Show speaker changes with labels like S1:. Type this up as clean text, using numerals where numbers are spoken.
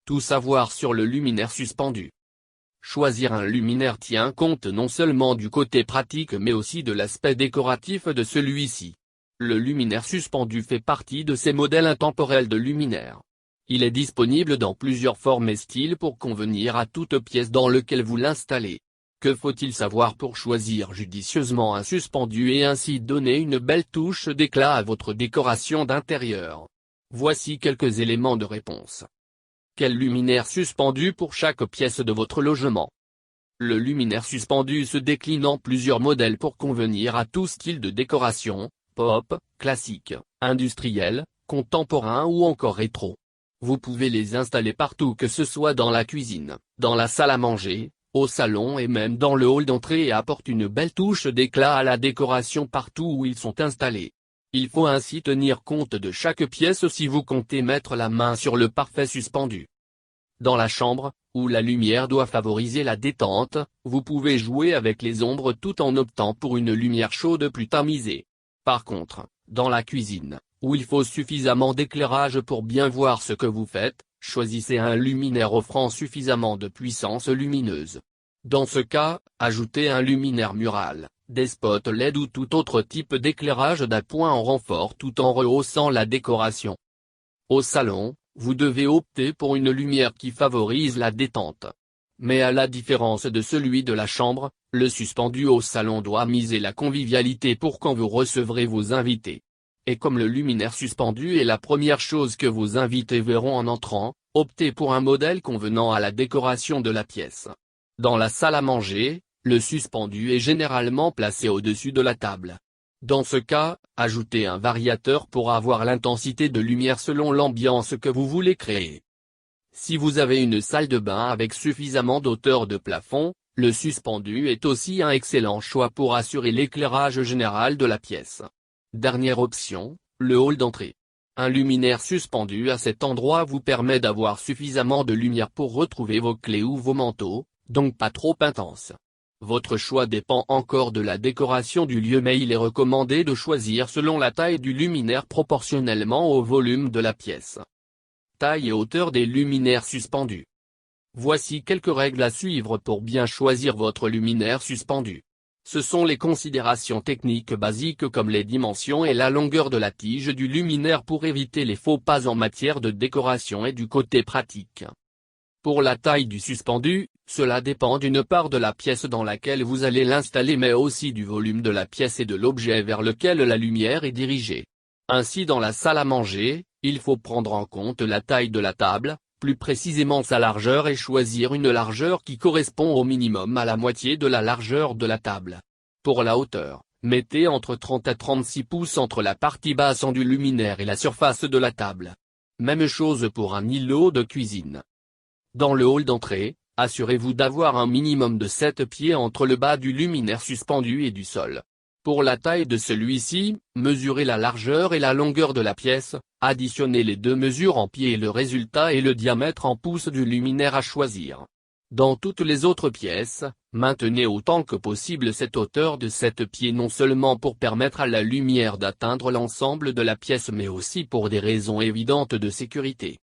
S1: Tout savoir sur le luminaire suspendu. Choisir un luminaire tient compte non seulement du côté pratique mais aussi de l'aspect décoratif de celui-ci. Le luminaire suspendu fait partie de ces modèles intemporels de luminaires. Il est disponible dans plusieurs formes et styles pour convenir à toute pièce dans laquelle vous l'installez. Que faut-il savoir pour choisir judicieusement un suspendu et ainsi donner une belle touche d'éclat à votre décoration d'intérieur? Voici quelques éléments de réponse. Quel luminaire suspendu pour chaque pièce de votre logement? Le luminaire suspendu se décline en plusieurs modèles pour convenir à tout style de décoration, pop, classique, industriel, contemporain ou encore rétro. Vous pouvez les installer partout que ce soit dans la cuisine, dans la salle à manger, au salon et même dans le hall d'entrée et apportent une belle touche d'éclat à la décoration partout où ils sont installés. Il faut ainsi tenir compte de chaque pièce si vous comptez mettre la main sur le parfait suspendu. Dans la chambre, où la lumière doit favoriser la détente, vous pouvez jouer avec les ombres tout en optant pour une lumière chaude plus tamisée. Par contre, dans la cuisine, où il faut suffisamment d'éclairage pour bien voir ce que vous faites, choisissez un luminaire offrant suffisamment de puissance lumineuse. Dans ce cas, ajoutez un luminaire mural, des spots LED ou tout autre type d'éclairage d'appoint en renfort tout en rehaussant la décoration. Au salon, vous devez opter pour une lumière qui favorise la détente. Mais à la différence de celui de la chambre, le suspendu au salon doit miser la convivialité pour quand vous recevrez vos invités. Et comme le luminaire suspendu est la première chose que vos invités verront en entrant, optez pour un modèle convenant à la décoration de la pièce. Dans la salle à manger, le suspendu est généralement placé au-dessus de la table. Dans ce cas, ajoutez un variateur pour avoir l'intensité de lumière selon l'ambiance que vous voulez créer. Si vous avez une salle de bain avec suffisamment d'hauteur de plafond, le suspendu est aussi un excellent choix pour assurer l'éclairage général de la pièce. Dernière option, le hall d'entrée. Un luminaire suspendu à cet endroit vous permet d'avoir suffisamment de lumière pour retrouver vos clés ou vos manteaux, donc pas trop intense. Votre choix dépend encore de la décoration du lieu mais il est recommandé de choisir selon la taille du luminaire proportionnellement au volume de la pièce. Taille et hauteur des luminaires suspendus. Voici quelques règles à suivre pour bien choisir votre luminaire suspendu. Ce sont les considérations techniques basiques comme les dimensions et la longueur de la tige du luminaire pour éviter les faux pas en matière de décoration et du côté pratique. Pour la taille du suspendu, cela dépend d'une part de la pièce dans laquelle vous allez l'installer mais aussi du volume de la pièce et de l'objet vers lequel la lumière est dirigée. Ainsi dans la salle à manger, il faut prendre en compte la taille de la table, plus précisément sa largeur et choisir une largeur qui correspond au minimum à la moitié de la largeur de la table. Pour la hauteur, mettez entre 30 à 36 pouces entre la partie basse du luminaire et la surface de la table. Même chose pour un îlot de cuisine. Dans le hall d'entrée, assurez-vous d'avoir un minimum de 7 pieds entre le bas du luminaire suspendu et du sol. Pour la taille de celui-ci, mesurez la largeur et la longueur de la pièce, additionnez les deux mesures en pieds et le résultat est le diamètre en pouces du luminaire à choisir. Dans toutes les autres pièces, maintenez autant que possible cette hauteur de 7 pieds non seulement pour permettre à la lumière d'atteindre l'ensemble de la pièce mais aussi pour des raisons évidentes de sécurité.